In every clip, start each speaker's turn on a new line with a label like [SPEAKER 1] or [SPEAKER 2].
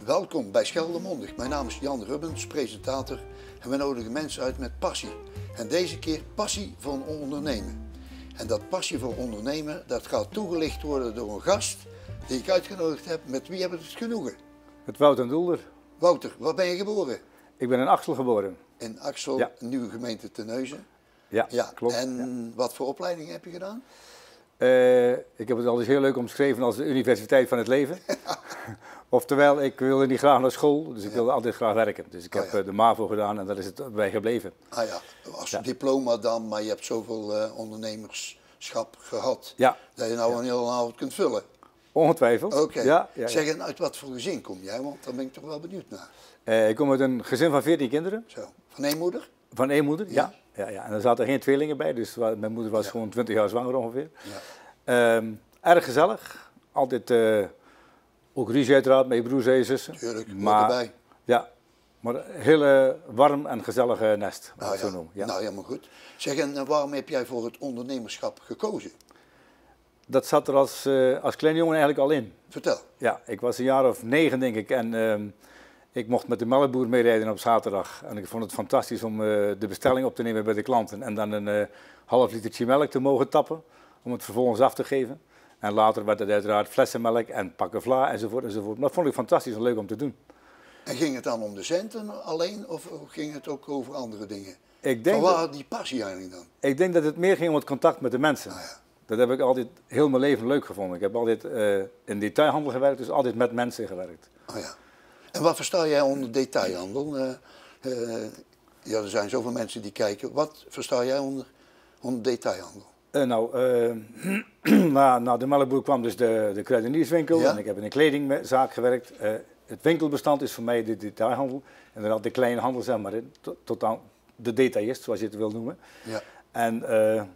[SPEAKER 1] Welkom bij Scheldermondig. Mijn naam is Jan Rubbens, presentator en we nodigen mensen uit met passie. En deze keer passie voor een ondernemen. En dat passie voor ondernemen, dat gaat toegelicht worden door een gast die ik uitgenodigd heb. Met wie hebben we het genoegen?
[SPEAKER 2] Met Wouter Doelder.
[SPEAKER 1] Wouter, waar ben je geboren?
[SPEAKER 2] Ik ben in Axel geboren.
[SPEAKER 1] In Axel,
[SPEAKER 2] Ja.
[SPEAKER 1] nieuwe gemeente Terneuzen.
[SPEAKER 2] Ja, klopt.
[SPEAKER 1] En wat voor opleiding heb je gedaan?
[SPEAKER 2] Ik heb het altijd heel leuk omschreven als de universiteit van het leven. Oftewel, ik wilde niet graag naar school, dus ik wilde altijd graag werken. Dus ik heb de MAVO gedaan en daar is het bij gebleven.
[SPEAKER 1] Ah ja, als diploma dan, maar je hebt zoveel ondernemerschap gehad dat je nou een hele avond kunt vullen.
[SPEAKER 2] Ongetwijfeld.
[SPEAKER 1] Oké.
[SPEAKER 2] Ja.
[SPEAKER 1] Zeg, en uit wat voor gezin kom jij? Want daar ben ik toch wel benieuwd naar.
[SPEAKER 2] Ik kom uit een gezin van 14 kinderen.
[SPEAKER 1] Zo, van één moeder?
[SPEAKER 2] Van één moeder, ja. En er zaten geen tweelingen bij, dus mijn moeder was gewoon 20 jaar zwanger ongeveer.
[SPEAKER 1] Ja.
[SPEAKER 2] Erg gezellig, altijd ook ruzie uiteraard met je broers en je zussen.
[SPEAKER 1] Tuurlijk,
[SPEAKER 2] maar
[SPEAKER 1] erbij.
[SPEAKER 2] Ja, maar een hele warm en gezellig nest,
[SPEAKER 1] Nou,
[SPEAKER 2] zo noemen. Ja.
[SPEAKER 1] Nou, helemaal goed. Zeg, en waarom heb jij voor het ondernemerschap gekozen?
[SPEAKER 2] Dat zat er als kleine jongen eigenlijk al in.
[SPEAKER 1] Vertel.
[SPEAKER 2] Ja, ik was een jaar of 9 denk ik en ik mocht met de melkboer meerijden op zaterdag. En ik vond het fantastisch om de bestelling op te nemen bij de klanten en dan een half litertje melk te mogen tappen, om het vervolgens af te geven. En later werd het uiteraard flessenmelk en pakken vla enzovoort enzovoort. Maar dat vond ik fantastisch en leuk om te doen.
[SPEAKER 1] En ging het dan om de centen alleen of ging het ook over andere dingen?
[SPEAKER 2] Ik denk
[SPEAKER 1] Van waar die passie eigenlijk dan?
[SPEAKER 2] Ik denk dat het meer ging om het contact met de mensen.
[SPEAKER 1] Ah, ja.
[SPEAKER 2] Dat heb ik altijd heel mijn leven leuk gevonden. Ik heb altijd in detailhandel gewerkt, dus altijd met mensen gewerkt.
[SPEAKER 1] Oh ja. En wat versta jij onder detailhandel? Ja, er zijn zoveel mensen die kijken. Wat versta jij onder detailhandel?
[SPEAKER 2] Na de melkboer kwam dus de kruidenierswinkel en ik heb in een kledingzaak gewerkt. Het winkelbestand is voor mij de detailhandel. En dan had de kleine handel, zeg maar, tot aan de detailist, zoals je het wil noemen.
[SPEAKER 1] Ja.
[SPEAKER 2] En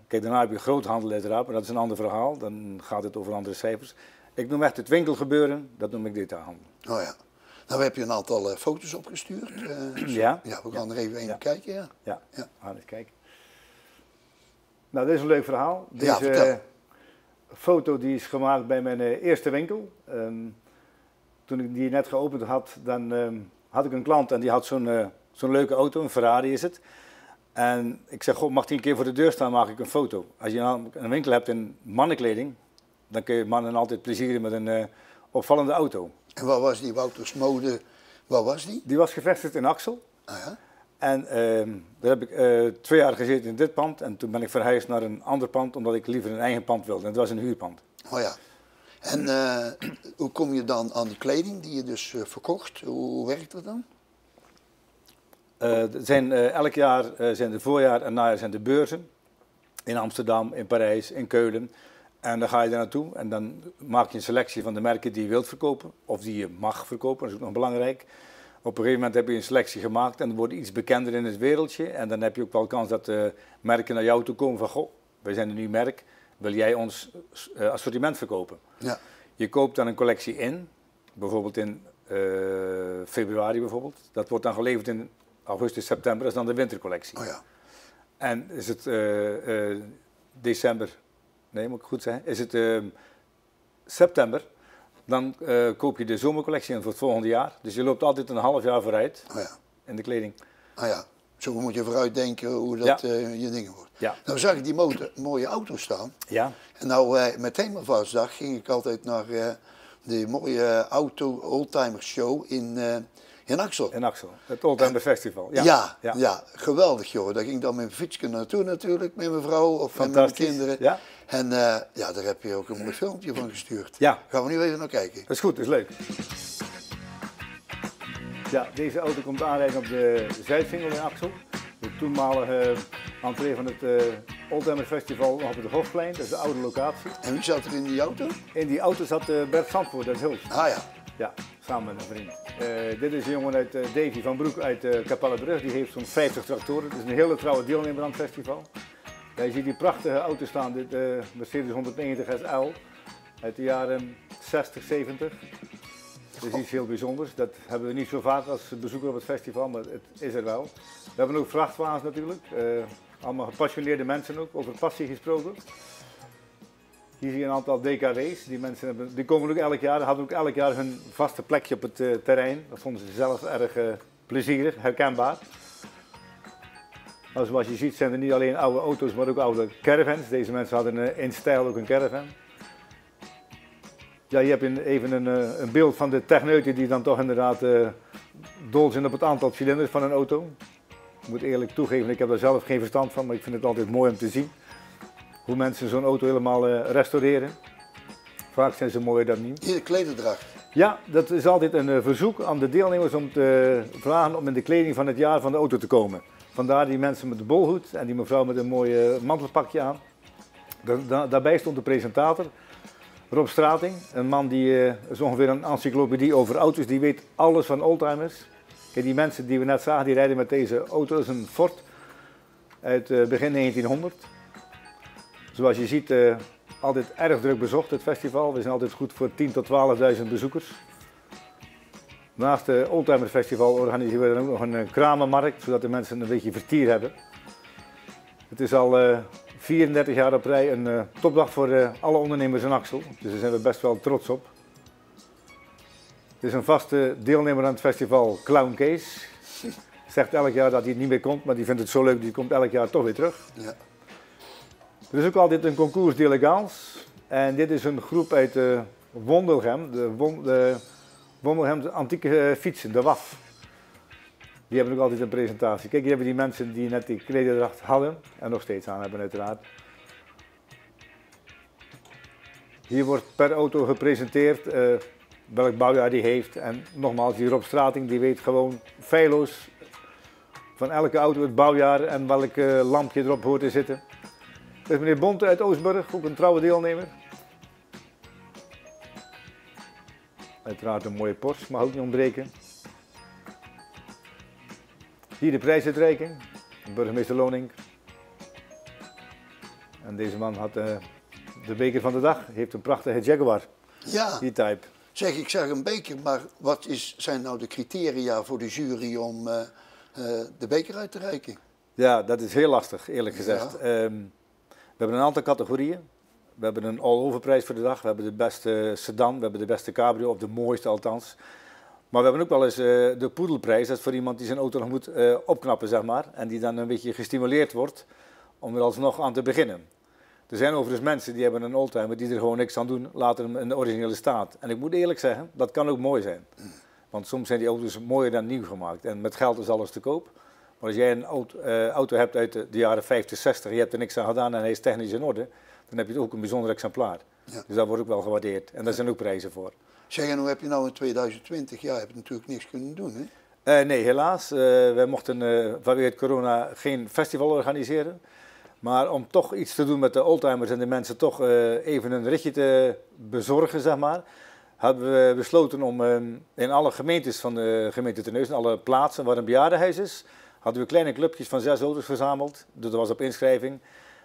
[SPEAKER 2] kijk, daarna heb je groothandel uiteraard, maar dat is een ander verhaal. Dan gaat het over andere cijfers. Ik noem echt het winkelgebeuren, dat noem ik detailhandel.
[SPEAKER 1] Oh ja. Nou, heb je een aantal foto's opgestuurd.
[SPEAKER 2] Ja.
[SPEAKER 1] Ja, we gaan er even een kijken. Ja.
[SPEAKER 2] We gaan eens kijken. Nou, dit is een leuk verhaal. Deze foto die is gemaakt bij mijn eerste winkel. Toen ik die net geopend had, dan had ik een klant en die had zo'n leuke auto, een Ferrari is het. En ik zeg, god, mag die een keer voor de deur staan, maak ik een foto. Als je een winkel hebt in mannenkleding, dan kun je mannen altijd plezieren met een opvallende auto.
[SPEAKER 1] En waar was die Wouters Mode, waar was die?
[SPEAKER 2] Die was gevestigd in Axel.
[SPEAKER 1] Ah, ja?
[SPEAKER 2] En daar heb ik 2 jaar gezeten in dit pand en toen ben ik verhuisd naar een ander pand, omdat ik liever een eigen pand wilde. En dat was een huurpand.
[SPEAKER 1] Oh ja. En hoe kom je dan aan die kleding die je dus verkocht? Hoe werkt dat dan?
[SPEAKER 2] Elk jaar zijn de voorjaar en najaar zijn de beurzen. In Amsterdam, in Parijs, in Keulen. En dan ga je daar naartoe en dan maak je een selectie van de merken die je wilt verkopen. Of die je mag verkopen, dat is ook nog belangrijk. Op een gegeven moment heb je een selectie gemaakt en dan word je iets bekender in het wereldje. En dan heb je ook wel kans dat merken naar jou toe komen van, goh, wij zijn een nieuw merk, wil jij ons assortiment verkopen?
[SPEAKER 1] Ja.
[SPEAKER 2] Je koopt dan een collectie in, bijvoorbeeld in februari bijvoorbeeld. Dat wordt dan geleverd in augustus, september, dat is dan de wintercollectie.
[SPEAKER 1] Oh ja.
[SPEAKER 2] En is het december, nee moet ik goed zeggen, is het september, dan koop je de zomercollectie in voor het volgende jaar. Dus je loopt altijd een half jaar vooruit in de kleding.
[SPEAKER 1] Ah ja, zo moet je vooruitdenken hoe dat je dingen wordt.
[SPEAKER 2] Ja.
[SPEAKER 1] Nou zag ik die mooie auto staan.
[SPEAKER 2] Ja.
[SPEAKER 1] En nou met Themavaartsdag ging ik altijd naar de mooie auto oldtimers show in Axel.
[SPEAKER 2] In Axel, het Oldtimer Festival.
[SPEAKER 1] Ja, geweldig joh. Daar ging ik dan met mijn fietsje naartoe natuurlijk, met mijn vrouw of met mijn kinderen.
[SPEAKER 2] Ja.
[SPEAKER 1] En daar heb je ook een mooi filmpje van gestuurd.
[SPEAKER 2] Ja.
[SPEAKER 1] Gaan we nu even naar kijken.
[SPEAKER 2] Dat is goed, dat is leuk. Ja, deze auto komt aanrijden op de Zuidvingel in Axel. De toenmalige entree van het Oldtimer Festival nog op het Hofplein, dat is de oude locatie.
[SPEAKER 1] En wie zat er in die auto?
[SPEAKER 2] In die auto zat Bert Zandvoort uit Hulst.
[SPEAKER 1] Ah ja.
[SPEAKER 2] Ja, samen met een vriend. Dit is een jongen uit Davy van Broek uit Kapellebrug. Die heeft zo'n 50 tractoren. Het is een hele trouwe deelnemer aan het festival. Ja, je ziet die prachtige auto staan, dit Mercedes 190 SL uit de jaren 60, 70. Dat is iets heel bijzonders. Dat hebben we niet zo vaak als bezoeker op het festival, maar het is er wel. We hebben ook vrachtwagens natuurlijk. Allemaal gepassioneerde mensen ook, over passie gesproken. Hier zie je een aantal DKW's. Die mensen hebben, die komen ook elk jaar, hadden ook elk jaar hun vaste plekje op het terrein. Dat vonden ze zelf erg plezierig, herkenbaar. Maar zoals je ziet zijn er niet alleen oude auto's, maar ook oude caravans. Deze mensen hadden in stijl ook een caravan. Ja, je hebt even een beeld van de techneuten die dan toch inderdaad dol zijn op het aantal cilinders van een auto. Ik moet eerlijk toegeven, ik heb daar zelf geen verstand van, maar ik vind het altijd mooi om te zien. Hoe mensen zo'n auto helemaal restaureren. Vaak zijn ze mooier dan niet.
[SPEAKER 1] Hier de klederdracht.
[SPEAKER 2] Ja, dat is altijd een verzoek aan de deelnemers om te vragen om in de kleding van het jaar van de auto te komen. Vandaar die mensen met de bolhoed en die mevrouw met een mooi mantelpakje aan. Daarbij stond de presentator, Rob Strating. Een man die is ongeveer een encyclopedie over auto's, die weet alles van oldtimers. Kijk, die mensen die we net zagen, die rijden met deze auto. Dat is een Ford uit begin 1900. Zoals je ziet, altijd erg druk bezocht, het festival. We zijn altijd goed voor 10.000 tot 12.000 bezoekers. Naast het Oldtimer Festival organiseren we dan ook nog een kramenmarkt, zodat de mensen een beetje vertier hebben. Het is al 34 jaar op rij een topdag voor alle ondernemers in Axel, dus daar zijn we best wel trots op. Het is een vaste deelnemer aan het festival, Clown Kees. Zegt elk jaar dat hij niet meer komt, maar die vindt het zo leuk, die komt elk jaar toch weer terug. Ja. Er is ook altijd een concours d'élégance en dit is een groep uit Wondelgem, de Wondelgem antieke fietsen, de WAF. Die hebben ook altijd een presentatie. Kijk, hier hebben die mensen die net die klederdracht hadden en nog steeds aan hebben uiteraard. Hier wordt per auto gepresenteerd welk bouwjaar die heeft. En nogmaals, die Rob Strating die weet gewoon feilloos van elke auto het bouwjaar en welk lampje erop hoort te zitten. Dat is meneer Bonte uit Oostburg, ook een trouwe deelnemer. Uiteraard een mooie Porsche, mag ook niet ontbreken. Hier de prijsuitreiking, burgemeester Lonink. En deze man had de beker van de dag, heeft een prachtige Jaguar.
[SPEAKER 1] Ja.
[SPEAKER 2] E-Type.
[SPEAKER 1] Zeg, ik zag een beker, maar wat zijn nou de criteria voor de jury om de beker uit te reiken?
[SPEAKER 2] Ja, dat is heel lastig, eerlijk gezegd. Ja. We hebben een aantal categorieën. We hebben een all-over prijs voor de dag. We hebben de beste sedan, we hebben de beste cabrio, of de mooiste althans. Maar we hebben ook wel eens de poedelprijs. Dat is voor iemand die zijn auto nog moet opknappen, zeg maar. En die dan een beetje gestimuleerd wordt om er alsnog aan te beginnen. Er zijn overigens mensen die hebben een oldtimer die er gewoon niks aan doen, laten hem in de originele staat. En ik moet eerlijk zeggen, dat kan ook mooi zijn. Want soms zijn die auto's mooier dan nieuw gemaakt. En met geld is alles te koop. Maar als jij een auto hebt uit de jaren 50, 60, je hebt er niks aan gedaan en hij is technisch in orde, dan heb je ook een bijzonder exemplaar. Ja. Dus dat wordt ook wel gewaardeerd. En daar zijn ook prijzen voor.
[SPEAKER 1] Zeg, en hoe heb je nou in 2020, ja, je hebt natuurlijk niks kunnen doen, hè?
[SPEAKER 2] Nee, helaas. Wij mochten vanwege corona geen festival organiseren. Maar om toch iets te doen met de oldtimers en de mensen toch even een ritje te bezorgen, zeg maar, hebben we besloten om in alle gemeentes van de gemeente Terneuzen, alle plaatsen waar een bejaardenhuis is, hadden we kleine clubjes van 6 auto's verzameld. Dat was op inschrijving.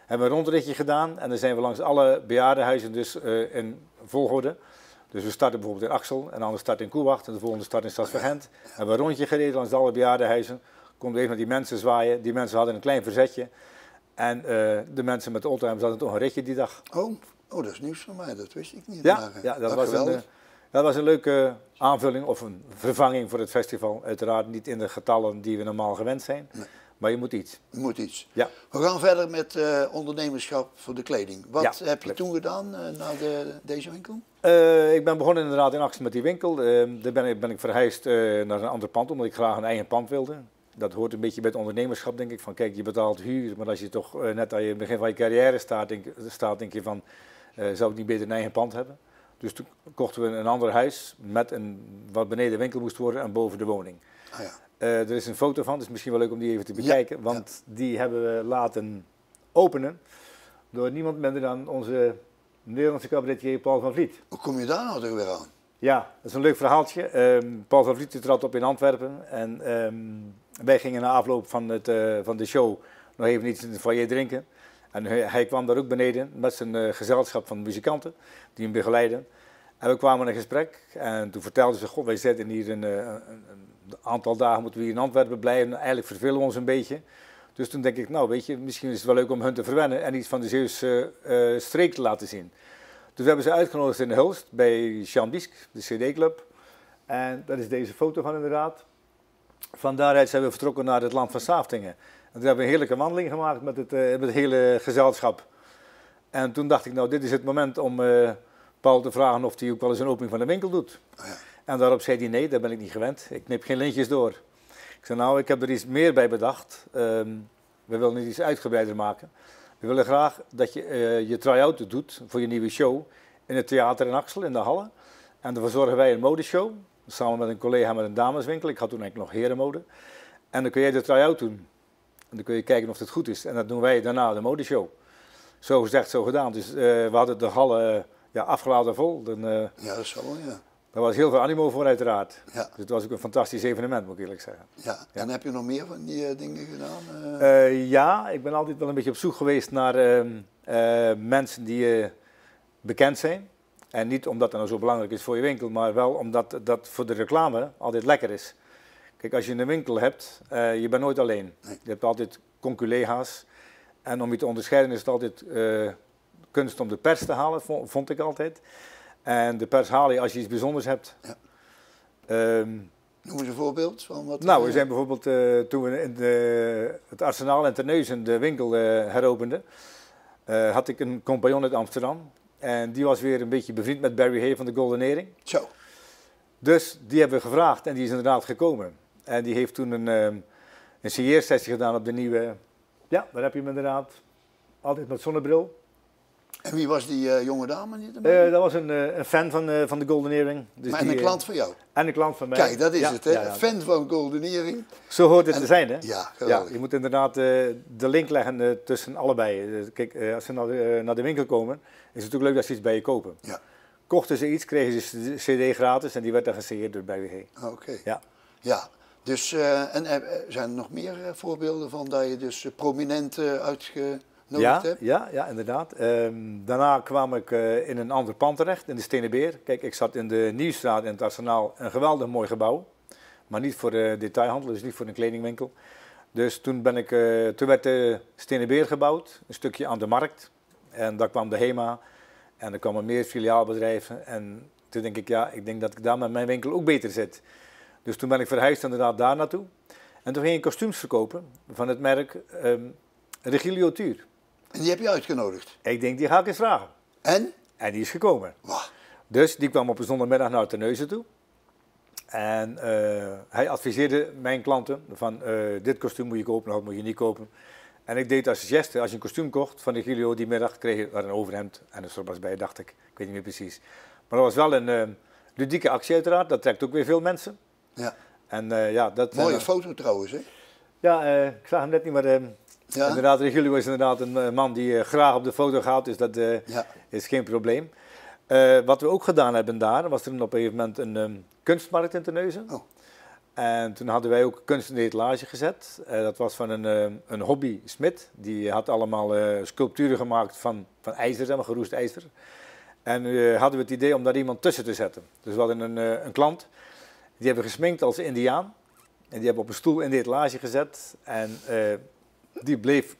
[SPEAKER 2] Hebben we een rondritje gedaan en dan zijn we langs alle bejaardenhuizen dus in volgorde. Dus we starten bijvoorbeeld in Axel, en dan start in Koewacht en de volgende start in Stadsvergent. Hebben we een rondje gereden langs alle bejaardenhuizen. Konden even naar die mensen zwaaien. Die mensen hadden een klein verzetje. En de mensen met de oldtimers hadden toch een ritje die dag.
[SPEAKER 1] Oh, dat is nieuws van mij, dat wist ik niet.
[SPEAKER 2] Ja, dat was een leuke aanvulling of een vervanging voor het festival. Uiteraard niet in de getallen die we normaal gewend zijn. Nee. Maar je moet iets.
[SPEAKER 1] Je moet iets.
[SPEAKER 2] Ja.
[SPEAKER 1] We gaan verder met ondernemerschap voor de kleding. Wat heb je toen gedaan na deze winkel?
[SPEAKER 2] Ik ben begonnen inderdaad in Axel met die winkel. Daar ben ik verhuisd naar een ander pand, omdat ik graag een eigen pand wilde. Dat hoort een beetje bij het ondernemerschap, denk ik. Van kijk, je betaalt huur, maar als je toch net aan je begin van je carrière staat, denk je van, zou ik niet beter een eigen pand hebben? Dus toen kochten we een ander huis met wat beneden winkel moest worden en boven de woning. Ah, ja. Er is een foto van, dus misschien wel leuk om die even te bekijken, want die hebben we laten openen door niemand minder dan onze Nederlandse cabaretier Paul van Vliet.
[SPEAKER 1] Hoe kom je daar nou weer aan?
[SPEAKER 2] Ja, dat is een leuk verhaaltje. Paul van Vliet trad op in Antwerpen en wij gingen na afloop van de show nog even iets in het foyer drinken. En hij kwam daar ook beneden met zijn gezelschap van muzikanten die hem begeleiden. En we kwamen in een gesprek en toen vertelden ze, god, wij zitten hier een aantal dagen moeten we hier in Antwerpen blijven. Eigenlijk vervelen we ons een beetje. Dus toen denk ik, nou weet je, misschien is het wel leuk om hun te verwennen en iets van de Zeeuwse streek te laten zien. we hebben ze uitgenodigd in Hulst bij Jean Diesck, de CD-club. En dat is deze foto van inderdaad. Van daaruit zijn we vertrokken naar het land van Saaftingen. En toen hebben we een heerlijke wandeling gemaakt met het hele gezelschap. En toen dacht ik, nou dit is het moment om Paul te vragen of hij ook wel eens een opening van de winkel doet.
[SPEAKER 1] Oh ja.
[SPEAKER 2] En daarop zei hij, nee, dat ben ik niet gewend. Ik knip geen lintjes door. Ik zei, nou, ik heb er iets meer bij bedacht. We willen het iets uitgebreider maken. We willen graag dat je je try-out doet voor je nieuwe show in het theater in Axel, in de Halle. En dan verzorgen wij een modeshow, samen met een collega met een dameswinkel. Ik had toen eigenlijk nog herenmode. En dan kun jij de try-out doen. En dan kun je kijken of het goed is. En dat doen wij daarna, de modeshow. Zo gezegd, zo gedaan. Dus we hadden de Halle afgeladen vol.
[SPEAKER 1] Ja, dat zal wel, ja.
[SPEAKER 2] Daar was heel veel animo voor uiteraard.
[SPEAKER 1] Ja.
[SPEAKER 2] Dus het was ook een fantastisch evenement, moet ik eerlijk zeggen.
[SPEAKER 1] Ja. En heb je nog meer van die dingen gedaan?
[SPEAKER 2] Ja, ik ben altijd wel een beetje op zoek geweest naar mensen die bekend zijn. En niet omdat dat nou zo belangrijk is voor je winkel, maar wel omdat dat voor de reclame altijd lekker is. Kijk, als je een winkel hebt, je bent nooit alleen.
[SPEAKER 1] Nee.
[SPEAKER 2] Je hebt altijd conculega's. En om je te onderscheiden is het altijd kunst om de pers te halen, vond ik altijd. En de pers haal je als je iets bijzonders hebt.
[SPEAKER 1] Ja.
[SPEAKER 2] Noem
[SPEAKER 1] eens een voorbeeld van wat.
[SPEAKER 2] Nou, we zijn bijvoorbeeld toen we in het Arsenaal in Terneuzen de winkel heropenden, had ik een compagnon uit Amsterdam. En die was weer een beetje bevriend met Barry Hay van de Golden Earring.
[SPEAKER 1] Zo.
[SPEAKER 2] Dus die hebben we gevraagd en die is inderdaad gekomen. En die heeft toen een signeersessie gedaan op de nieuwe. Ja, daar heb je hem inderdaad. Altijd met zonnebril.
[SPEAKER 1] En wie was die jonge dame die erbij?
[SPEAKER 2] Dat was een fan van de Golden Earring. Dus
[SPEAKER 1] maar en een klant van jou?
[SPEAKER 2] En een klant van mij.
[SPEAKER 1] Kijk, dat is het, hè?
[SPEAKER 2] Ja, ja.
[SPEAKER 1] Fan van Golden Earring.
[SPEAKER 2] Zo hoort het te zijn, hè?
[SPEAKER 1] Ja, geweldig.
[SPEAKER 2] Ja, je moet inderdaad de link leggen tussen allebei. Kijk, als ze naar de winkel komen, is het natuurlijk leuk dat ze iets bij je kopen.
[SPEAKER 1] Ja.
[SPEAKER 2] Kochten ze iets, kregen ze de CD gratis en die werd dan gesigneerd door Barry Hay.
[SPEAKER 1] Oké.
[SPEAKER 2] Ja.
[SPEAKER 1] Ja. Dus, zijn er nog meer voorbeelden van dat je dus prominent uitgenodigd hebt?
[SPEAKER 2] Ja, inderdaad. Daarna kwam ik in een ander pand terecht, in de Stenen Beer. Kijk, ik zat in de Nieuwstraat in het Arsenaal, een geweldig mooi gebouw. Maar niet voor de detailhandel, dus niet voor een kledingwinkel. Dus toen werd de Stenen Beer gebouwd, een stukje aan de markt. En daar kwam de HEMA en er kwamen meer filiaalbedrijven. En toen denk ik, ja, ik denk dat ik daar met mijn winkel ook beter zit. Dus toen ben ik verhuisd inderdaad daar naartoe. En toen ging ik kostuums verkopen van het merk Regilio Tuur.
[SPEAKER 1] En die heb je uitgenodigd?
[SPEAKER 2] Ik denk, die ga ik eens vragen.
[SPEAKER 1] En?
[SPEAKER 2] En die is gekomen.
[SPEAKER 1] Wow.
[SPEAKER 2] Dus die kwam op een zondagmiddag naar Terneuzen toe. En hij adviseerde mijn klanten van dit kostuum moet je kopen, dat moet je niet kopen. En ik deed als geste, als je een kostuum kocht van Regilio die middag, kreeg je er een overhemd en een sorbas bij, dacht ik. Ik weet niet meer precies. Maar dat was wel een ludieke actie uiteraard, dat trekt ook weer veel mensen.
[SPEAKER 1] Ja.
[SPEAKER 2] En,
[SPEAKER 1] mooie foto trouwens, hè?
[SPEAKER 2] Ja, ik zag hem net niet, maar
[SPEAKER 1] ja.
[SPEAKER 2] inderdaad, Regilio is inderdaad een man die graag op de foto gaat, dus dat is geen probleem. Wat we ook gedaan hebben daar, was er op een gegeven moment een kunstmarkt in Terneuzen. Oh. En toen hadden wij ook kunst in de etalage gezet. Dat was van een hobby-smid. Die had allemaal sculpturen gemaakt van ijzer, zeg maar, geroest ijzer. En hadden we het idee om daar iemand tussen te zetten. Dus we hadden een klant, die hebben gesminkt als Indiaan. En die hebben op een stoel in de etalage gezet. En die bleef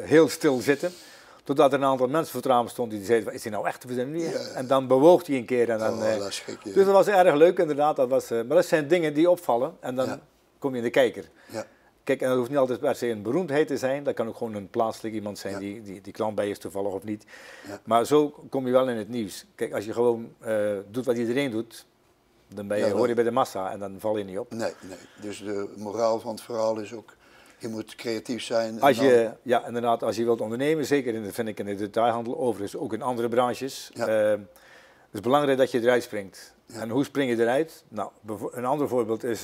[SPEAKER 2] heel stil zitten. Totdat er een aantal mensen voor het raam stonden die zeiden, is hij nou echt? Ja. En dan bewoog hij een keer. En dan,
[SPEAKER 1] dat is gek, ja.
[SPEAKER 2] Dus dat was erg leuk inderdaad. Maar dat zijn dingen die opvallen en dan kom je in de kijker.
[SPEAKER 1] Ja.
[SPEAKER 2] Kijk, en dat hoeft niet altijd per se een beroemdheid te zijn. Dat kan ook gewoon een plaatselijk iemand zijn die klant bij is toevallig of niet. Ja. Maar zo kom je wel in het nieuws. Kijk, als je gewoon doet wat iedereen doet, dan hoor je bij de massa en dan val je niet op.
[SPEAKER 1] Nee. Dus de moraal van het verhaal is ook, je moet creatief zijn.
[SPEAKER 2] Ja, inderdaad, als je wilt ondernemen, zeker vind ik in de detailhandel, overigens ook in andere branches. Ja. Het is belangrijk dat je eruit springt. Ja. En hoe spring je eruit? Nou, een ander voorbeeld is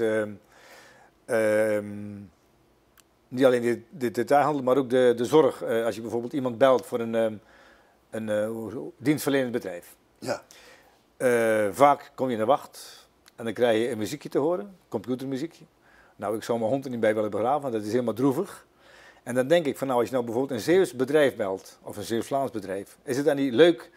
[SPEAKER 2] niet alleen de detailhandel, maar ook de zorg. Als je bijvoorbeeld iemand belt voor een dienstverlenend bedrijf.
[SPEAKER 1] Ja.
[SPEAKER 2] Vaak kom je in de wacht en dan krijg je een muziekje te horen, computermuziekje. Nou, ik zou mijn hond er niet bij willen begraven, want dat is helemaal droevig. En dan denk ik van, nou, als je nou bijvoorbeeld een Zeeuws bedrijf belt, of een Zeeuws-Vlaams bedrijf, is het dan niet leuk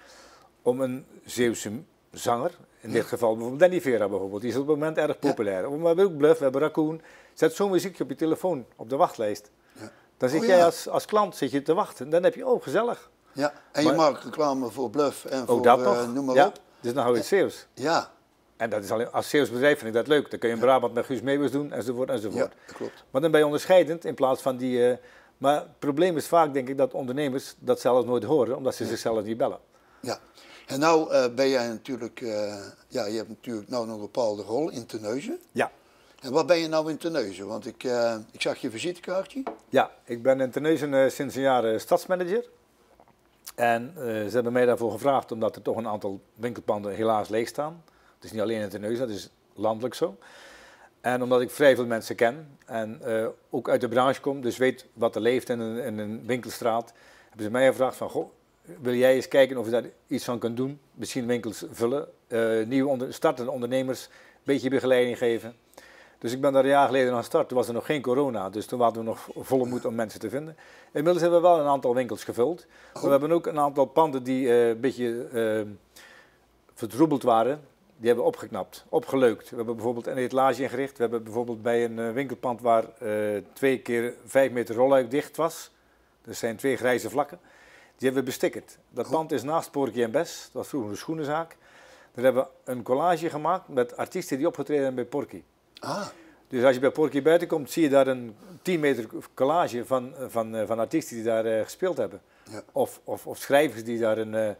[SPEAKER 2] om een Zeeuwse zanger, in dit geval bijvoorbeeld Danny Vera bijvoorbeeld, die is op het moment erg populair. Ja. We hebben ook Bluff, we hebben Raccoon. Zet zo'n muziekje op je telefoon, op de wachtlijst. Ja. Dan zit jij als klant te wachten, dan heb je, gezellig.
[SPEAKER 1] Ja, en je maakt reclame voor Bluff en
[SPEAKER 2] ook
[SPEAKER 1] voor
[SPEAKER 2] dat nog.
[SPEAKER 1] noem maar
[SPEAKER 2] ja,
[SPEAKER 1] op.
[SPEAKER 2] dus dan hou je het Zeeuws.
[SPEAKER 1] Ja.
[SPEAKER 2] En dat is alleen, als Zeeuws bedrijf vind ik dat leuk. Dan kun je in Brabant met Guus Meeuwis doen, enzovoort, enzovoort.
[SPEAKER 1] Ja, dat klopt.
[SPEAKER 2] Maar dan ben je onderscheidend in plaats van die... maar het probleem is vaak, denk ik, dat ondernemers dat zelf nooit horen, omdat ze zichzelf niet bellen.
[SPEAKER 1] Ja. En nou ben jij natuurlijk... je hebt natuurlijk nou nog een bepaalde rol in Terneuzen.
[SPEAKER 2] Ja.
[SPEAKER 1] En wat ben je nou in Terneuzen? Want ik zag je visitekaartje.
[SPEAKER 2] Ja, ik ben in Terneuzen sinds een jaar stadsmanager. En ze hebben mij daarvoor gevraagd, omdat er toch een aantal winkelpanden helaas leeg staan. Het is niet alleen in Terneuzen, dat is landelijk zo. En omdat ik vrij veel mensen ken en ook uit de branche kom, dus weet wat er leeft in een winkelstraat, hebben ze mij gevraagd van, goh, wil jij eens kijken of je daar iets van kunt doen? Misschien winkels vullen, nieuwe startende ondernemers een beetje begeleiding geven. Dus ik ben daar een jaar geleden aan gestart. Toen was er nog geen corona, dus toen hadden we nog volle moed om mensen te vinden. Inmiddels hebben we wel een aantal winkels gevuld. Maar we hebben ook een aantal panden die een beetje vertroebeld waren. Die hebben we opgeknapt, opgeleukt. We hebben bijvoorbeeld een etalage ingericht. We hebben bijvoorbeeld bij een winkelpand waar 2 keer 5 meter rolluik dicht was. Dus zijn 2 grijze vlakken. Die hebben we bestikkerd. Dat pand is naast Porky & Bess. Dat was vroeger een schoenenzaak. Daar hebben we een collage gemaakt met artiesten die opgetreden hebben bij Porky.
[SPEAKER 1] Ah.
[SPEAKER 2] Dus als je bij Porky buiten komt, zie je daar een 10 meter collage van artiesten die daar gespeeld hebben.
[SPEAKER 1] Ja.
[SPEAKER 2] Of schrijvers die daar een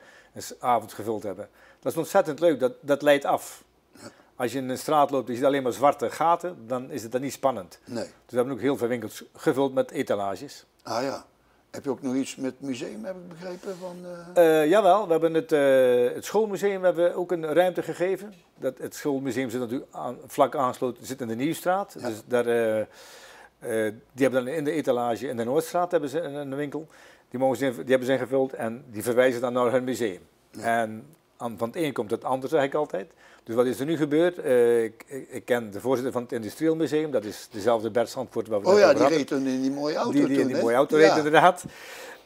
[SPEAKER 2] avond gevuld hebben. Dat is ontzettend leuk, dat leidt af.
[SPEAKER 1] Ja.
[SPEAKER 2] Als je in een straat loopt en je ziet alleen maar zwarte gaten, dan is het dan niet spannend.
[SPEAKER 1] Nee.
[SPEAKER 2] Dus we hebben ook heel veel winkels gevuld met etalages.
[SPEAKER 1] Ah ja. Heb je ook nog iets met het museum, heb ik begrepen?
[SPEAKER 2] Jawel, we hebben het schoolmuseum hebben we ook een ruimte gegeven. Het schoolmuseum zit natuurlijk vlak aangesloten, zit in de Nieuwstraat. Ja. Dus daar, die hebben dan in de etalage in de Noordstraat hebben ze een winkel. Die hebben ze ingevuld en die verwijzen dan naar hun museum. Ja. En van het een komt het ander, zeg ik altijd. Dus wat is er nu gebeurd? Ik ken de voorzitter van het Industrieel Museum, dat is dezelfde Bert Zandvoort. Waar we
[SPEAKER 1] oh ja, die reed toen in die mooie auto.
[SPEAKER 2] Die in die mooie auto reed inderdaad.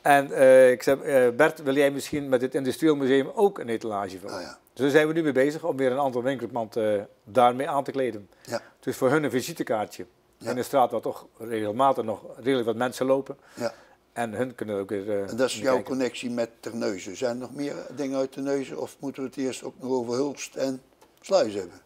[SPEAKER 2] En ik zei, Bert, wil jij misschien met het Industrieel Museum ook een etalage vullen?
[SPEAKER 1] Oh ja.
[SPEAKER 2] Dus daar zijn we nu mee bezig om weer een aantal winkelpand daarmee aan te kleden.
[SPEAKER 1] Ja.
[SPEAKER 2] Dus voor hun een visitekaartje. Ja. In de straat waar toch regelmatig nog redelijk wat mensen lopen. Ja. En hun kunnen ook weer
[SPEAKER 1] en dat is jouw connectie met Terneuzen. Zijn er nog meer dingen uit Terneuzen of moeten we het eerst ook nog over Hulst en Sluis hebben?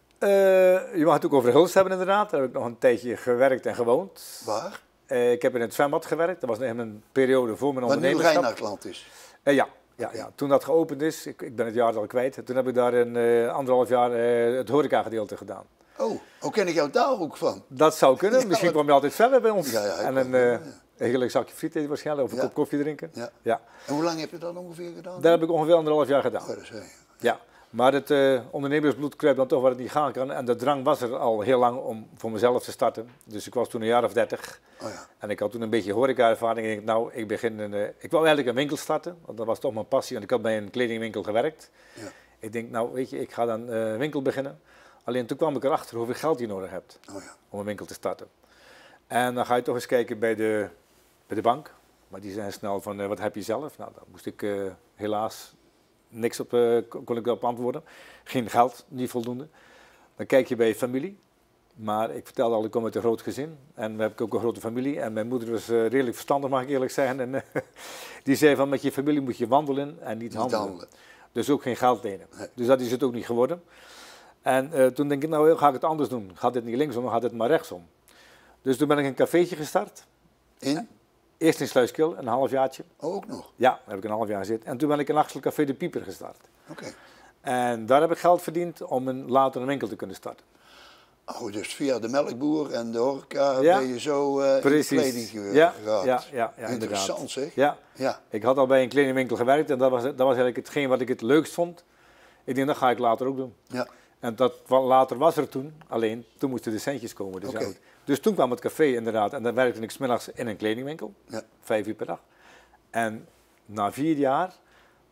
[SPEAKER 2] Je mag het ook over Hulst hebben inderdaad. Daar heb ik nog een tijdje gewerkt en gewoond.
[SPEAKER 1] Waar?
[SPEAKER 2] Ik heb in het zwembad gewerkt. Dat was in een periode voor mijn ondernemerschap.
[SPEAKER 1] Waar nu Rijnaardland is?
[SPEAKER 2] Ja, toen dat geopend is, ik ben het jaar al kwijt. Toen heb ik daar een 1,5 jaar het horecagedeelte gedaan.
[SPEAKER 1] Oh, ken ik jou daar ook van?
[SPEAKER 2] Dat zou kunnen. Ja, misschien kwam je altijd verder bij ons.
[SPEAKER 1] Ja,
[SPEAKER 2] en een heerlijk zakje friet eten waarschijnlijk, of een kop koffie drinken.
[SPEAKER 1] Ja.
[SPEAKER 2] Ja.
[SPEAKER 1] En hoe lang heb je dat ongeveer gedaan?
[SPEAKER 2] Daar heb ik ongeveer 1,5 jaar gedaan.
[SPEAKER 1] Oh, dat is
[SPEAKER 2] ja. Maar het ondernemersbloed kruipt dan toch waar het niet gaan kan. En de drang was er al heel lang om voor mezelf te starten. Dus ik was toen een jaar of 30.
[SPEAKER 1] Oh ja.
[SPEAKER 2] En ik had toen een beetje horeca-ervaring. En ik dacht, nou, ik wou eigenlijk een winkel starten. Want dat was toch mijn passie. Want ik had bij een kledingwinkel gewerkt. Ja. Ik denk, nou weet je, ik ga dan een winkel beginnen. Alleen toen kwam ik erachter hoeveel geld je nodig hebt om een winkel te starten. En dan ga je toch eens kijken bij de bank. Maar die zijn snel van, wat heb je zelf? Nou, daar moest ik helaas niks op, kon ik op antwoorden. Geen geld, niet voldoende. Dan kijk je bij je familie. Maar ik vertelde al, ik kom uit een groot gezin. En we hebben ook een grote familie. En mijn moeder was redelijk verstandig, mag ik eerlijk zeggen. En die zei van, met je familie moet je wandelen en niet handelen. Dus ook geen geld lenen. Nee. Dus dat is het ook niet geworden. En toen denk ik, nou ga ik het anders doen. Gaat dit niet linksom, gaat dit maar rechtsom. Dus toen ben ik een cafeetje gestart.
[SPEAKER 1] In?
[SPEAKER 2] Eerst in Sluiskil, een halfjaartje.
[SPEAKER 1] Oh, ook nog?
[SPEAKER 2] Ja, daar heb ik een half jaar gezeten. En toen ben ik in Axel Café de Pieper gestart.
[SPEAKER 1] Oké.
[SPEAKER 2] En daar heb ik geld verdiend om later een winkel te kunnen starten.
[SPEAKER 1] Oh, dus via de melkboer en de horeca ben je zo in de kleding geraakt.
[SPEAKER 2] Ja,
[SPEAKER 1] interessant zeg.
[SPEAKER 2] Ja. Ik had al bij een kledingwinkel gewerkt en dat was eigenlijk hetgeen wat ik het leukst vond. Ik denk, dat ga ik later ook doen. Ja. En dat later was er toen, alleen toen moesten de centjes komen. Dus, dus toen kwam het café inderdaad en dan werkte ik 's middags in een kledingwinkel, 5 uur per dag. En na 4 jaar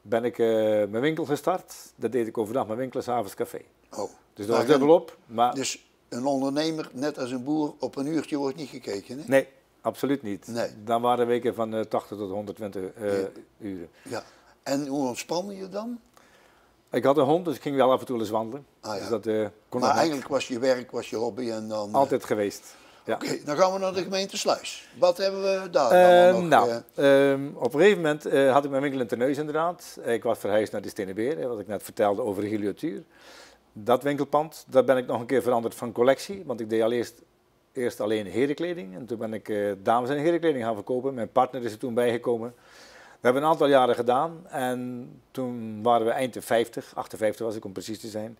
[SPEAKER 2] ben ik mijn winkel gestart. Dat deed ik overdag mijn winkel en 's avonds café.
[SPEAKER 1] Oh.
[SPEAKER 2] Dus dat was dubbelop. Maar
[SPEAKER 1] dus een ondernemer, net als een boer, op een uurtje wordt niet gekeken, hè?
[SPEAKER 2] Nee, absoluut niet.
[SPEAKER 1] Nee.
[SPEAKER 2] Dan waren weken van 80 tot 120 uren.
[SPEAKER 1] Ja. En hoe ontspan je dan?
[SPEAKER 2] Ik had een hond, dus ik ging wel af en toe eens wandelen.
[SPEAKER 1] Ah, ja.
[SPEAKER 2] Dus dat, kon
[SPEAKER 1] maar eigenlijk was je werk, was je hobby en dan...
[SPEAKER 2] Altijd geweest. Ja.
[SPEAKER 1] Oké, dan gaan we naar de gemeente Sluis. Wat hebben we daar allemaal nog?
[SPEAKER 2] Op een gegeven moment had ik mijn winkel in Terneuzen inderdaad. Ik was verhuisd naar de Stenebeer, wat ik net vertelde over Giliotuur. Dat winkelpand, daar ben ik nog een keer veranderd van collectie. Want ik deed al eerst alleen herenkleding. En toen ben ik dames- en herenkleding gaan verkopen. Mijn partner is er toen bijgekomen. We hebben een aantal jaren gedaan. En toen waren we eind de 50, 58 was ik om precies te zijn.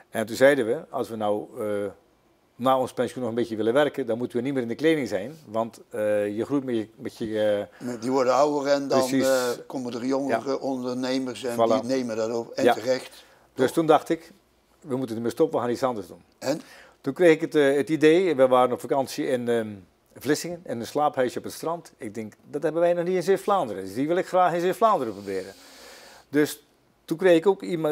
[SPEAKER 2] En toen zeiden we, als we nou na ons pensioen nog een beetje willen werken, dan moeten we niet meer in de kleding zijn. Want je groeit met je
[SPEAKER 1] die worden ouder en dan
[SPEAKER 2] precies.
[SPEAKER 1] komen er jongere ondernemers en
[SPEAKER 2] Voilà.
[SPEAKER 1] die nemen dat over. En terecht.
[SPEAKER 2] Dus toen dacht ik, we moeten ermee stoppen, we gaan iets anders doen.
[SPEAKER 1] En?
[SPEAKER 2] Toen kreeg ik het idee, we waren op vakantie in Vlissingen, in een slaaphuisje op het strand. Ik denk, dat hebben wij nog niet in Zeeuws-Vlaanderen, dus die wil ik graag in Zeeuws-Vlaanderen proberen. Dus toen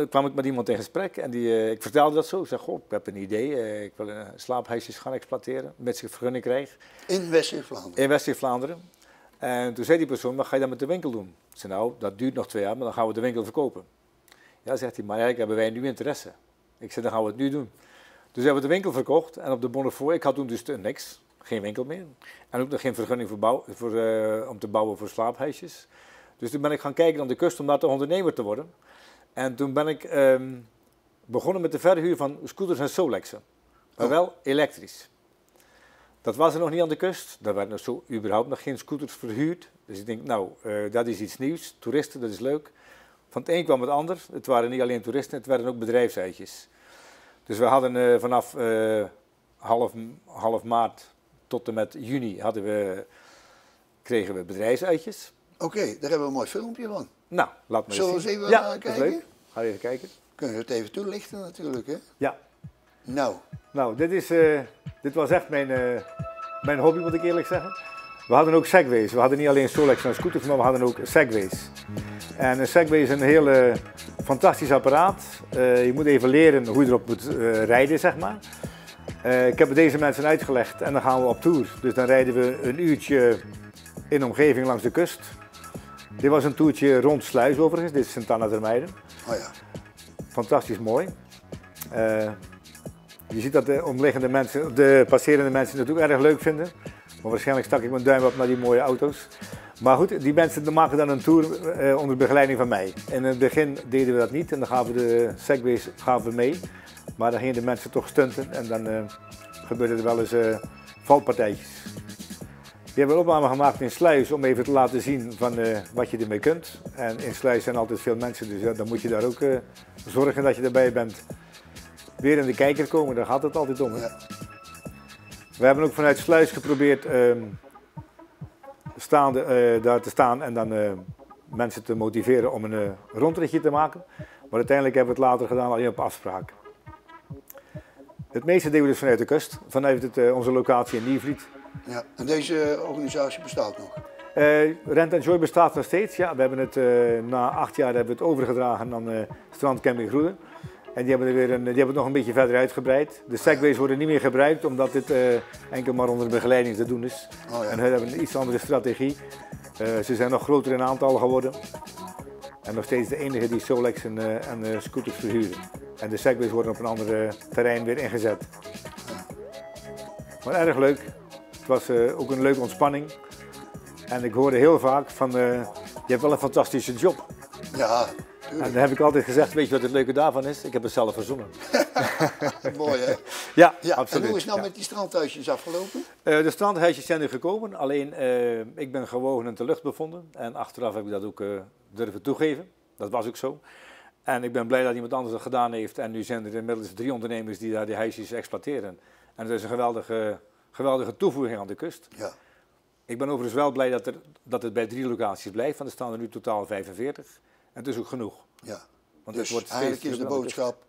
[SPEAKER 2] kwam ik met iemand in gesprek en ik vertelde dat zo. Ik zei, goh, ik heb een idee, ik wil slaaphuisjes gaan exploiteren, met ik vergunning krijg.
[SPEAKER 1] In West-Vlaanderen?
[SPEAKER 2] In West-Vlaanderen. En toen zei die persoon, wat ga je dan met de winkel doen? Ik zei, nou, dat duurt nog 2 jaar, maar dan gaan we de winkel verkopen. Ja, zegt hij, maar eigenlijk hebben wij nu interesse. Ik zei, dan gaan we het nu doen. Dus hebben we de winkel verkocht en op de Bonnefoy, ik had toen dus niks, geen winkel meer. En ook nog geen vergunning om te bouwen voor slaaphuisjes. Dus toen ben ik gaan kijken aan de kust om daar toch ondernemer te worden. En toen ben ik begonnen met de verhuur van scooters en Solexen. Maar wel elektrisch. Dat was er nog niet aan de kust. Daar werden nog zo überhaupt nog geen scooters verhuurd. Dus ik denk, nou, dat is iets nieuws. Toeristen, dat is leuk. Van het een kwam het ander. Het waren niet alleen toeristen, het werden ook bedrijfsuitjes. Dus we hadden vanaf half maart tot en met juni kregen we bedrijfsuitjes.
[SPEAKER 1] Oké, daar hebben we een mooi filmpje van.
[SPEAKER 2] Nou, laat me
[SPEAKER 1] Zullen
[SPEAKER 2] eens
[SPEAKER 1] we
[SPEAKER 2] zien.
[SPEAKER 1] eens even
[SPEAKER 2] Ja,
[SPEAKER 1] kijken?
[SPEAKER 2] dat is leuk. Ga even kijken.
[SPEAKER 1] Kunnen we het even toelichten natuurlijk, hè?
[SPEAKER 2] Ja.
[SPEAKER 1] Nou,
[SPEAKER 2] dit was echt mijn hobby, moet ik eerlijk zeggen. We hadden ook segways. We hadden niet alleen Solex en scooters, maar we hadden ook segways. En een segway is een heel fantastisch apparaat. Je moet even leren hoe je erop moet rijden, zeg maar. Ik heb deze mensen uitgelegd en dan gaan we op tour. Dus dan rijden we een uurtje in de omgeving langs de kust. Dit was een toertje rond Sluis overigens, dit is Sint-Anna-ter-Meiden.
[SPEAKER 1] Oh ja.
[SPEAKER 2] Fantastisch mooi. Je ziet dat de passerende mensen het natuurlijk erg leuk vinden. Maar waarschijnlijk stak ik mijn duim op naar die mooie auto's. Maar goed, die mensen maken dan een tour onder begeleiding van mij. In het begin deden we dat niet en dan gaven we de segways mee. Maar dan gingen de mensen toch stunten en dan gebeurden er wel eens valpartijtjes. Die hebben we een opname gemaakt in Sluis om even te laten zien van wat je ermee kunt. En in Sluis zijn altijd veel mensen, dus ja, dan moet je daar ook zorgen dat je erbij bent. Weer in de kijker komen, daar gaat het altijd om. Hè?
[SPEAKER 1] Ja.
[SPEAKER 2] We hebben ook vanuit Sluis geprobeerd daar te staan en dan mensen te motiveren om een rondritje te maken. Maar uiteindelijk hebben we het later gedaan alleen op afspraak. Het meeste deden we dus vanuit de kust, vanuit onze locatie in Nieuwvliet.
[SPEAKER 1] Ja, en deze organisatie bestaat nog?
[SPEAKER 2] Rent & Joy bestaat nog steeds. Ja, we hebben het na 8 jaar hebben we het overgedragen aan Strandcamping Groene. En die hebben het nog een beetje verder uitgebreid. De segways worden niet meer gebruikt omdat dit enkel maar onder begeleiding te doen is.
[SPEAKER 1] Oh ja.
[SPEAKER 2] En hun hebben een iets andere strategie. Ze zijn nog groter in aantal geworden. En nog steeds de enige die Solex en scooters verhuren. En de segways worden op een ander terrein weer ingezet. Maar erg leuk. Het was ook een leuke ontspanning. En ik hoorde heel vaak van, je hebt wel een fantastische job.
[SPEAKER 1] Ja,
[SPEAKER 2] En dan heb ik altijd gezegd, weet je wat het leuke daarvan is? Ik heb het zelf verzonnen.
[SPEAKER 1] mooi hè?
[SPEAKER 2] Ja,
[SPEAKER 1] Ja,
[SPEAKER 2] absoluut.
[SPEAKER 1] en hoe is het nou
[SPEAKER 2] Ja.
[SPEAKER 1] met die strandhuisjes afgelopen?
[SPEAKER 2] De strandhuisjes zijn er gekomen, alleen ik ben gewogen en te lucht bevonden. En achteraf heb ik dat ook durven toegeven. Dat was ook zo. En ik ben blij dat iemand anders dat gedaan heeft. En nu zijn er inmiddels 3 ondernemers die daar die huisjes exploiteren. En dat is een geweldige toevoeging aan de kust.
[SPEAKER 1] Ja.
[SPEAKER 2] Ik ben overigens wel blij dat het bij 3 locaties blijft, want er staan er nu totaal 45. En het is ook genoeg.
[SPEAKER 1] Ja.
[SPEAKER 2] Want
[SPEAKER 1] Dus
[SPEAKER 2] het wordt steeds
[SPEAKER 1] eigenlijk is de
[SPEAKER 2] drukker aan kust.
[SPEAKER 1] boodschap,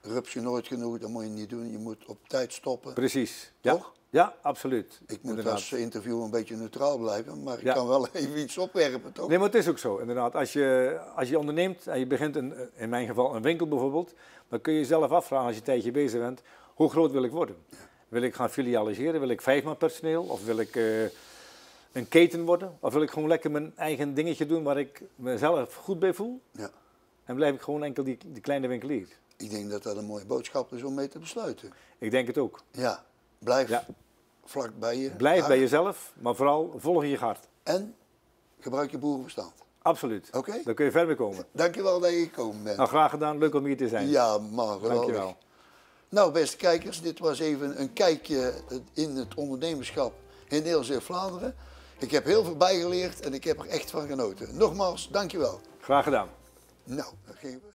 [SPEAKER 1] rups je nooit genoeg, dat moet je niet doen. Je moet op tijd stoppen.
[SPEAKER 2] Precies. Ja.
[SPEAKER 1] Toch?
[SPEAKER 2] Ja, absoluut.
[SPEAKER 1] Ik moet
[SPEAKER 2] Inderdaad.
[SPEAKER 1] als interview een beetje neutraal blijven, maar ik
[SPEAKER 2] Ja.
[SPEAKER 1] kan wel even iets opwerpen, toch?
[SPEAKER 2] Nee, maar het is ook zo, inderdaad. Als je onderneemt en je begint in mijn geval een winkel bijvoorbeeld, dan kun je jezelf afvragen als je een tijdje bezig bent, hoe groot wil ik worden? Ja. Wil ik gaan filialiseren? Wil ik 5 man personeel? Of wil ik een keten worden? Of wil ik gewoon lekker mijn eigen dingetje doen waar ik mezelf goed bij voel?
[SPEAKER 1] Ja.
[SPEAKER 2] En blijf ik gewoon enkel die kleine winkelier?
[SPEAKER 1] Ik denk dat dat een mooie boodschap is om mee te besluiten.
[SPEAKER 2] Ik denk het ook.
[SPEAKER 1] Ja, blijf
[SPEAKER 2] Ja.
[SPEAKER 1] vlak bij je.
[SPEAKER 2] Blijf bij jezelf, maar vooral volg je hart.
[SPEAKER 1] En gebruik je boerenverstand.
[SPEAKER 2] Absoluut.
[SPEAKER 1] Oké?
[SPEAKER 2] Dan kun je verder komen.
[SPEAKER 1] Dankjewel dat je gekomen bent.
[SPEAKER 2] Nou, graag gedaan. Leuk om hier te zijn.
[SPEAKER 1] Ja, man, geweldig.
[SPEAKER 2] Dankjewel.
[SPEAKER 1] Nou, beste kijkers, dit was even een kijkje in het ondernemerschap in heel Zeeuw-Vlaanderen. Ik heb heel veel bijgeleerd en ik heb er echt van genoten. Nogmaals, dankjewel.
[SPEAKER 2] Graag gedaan.
[SPEAKER 1] Nou, dan gingen we.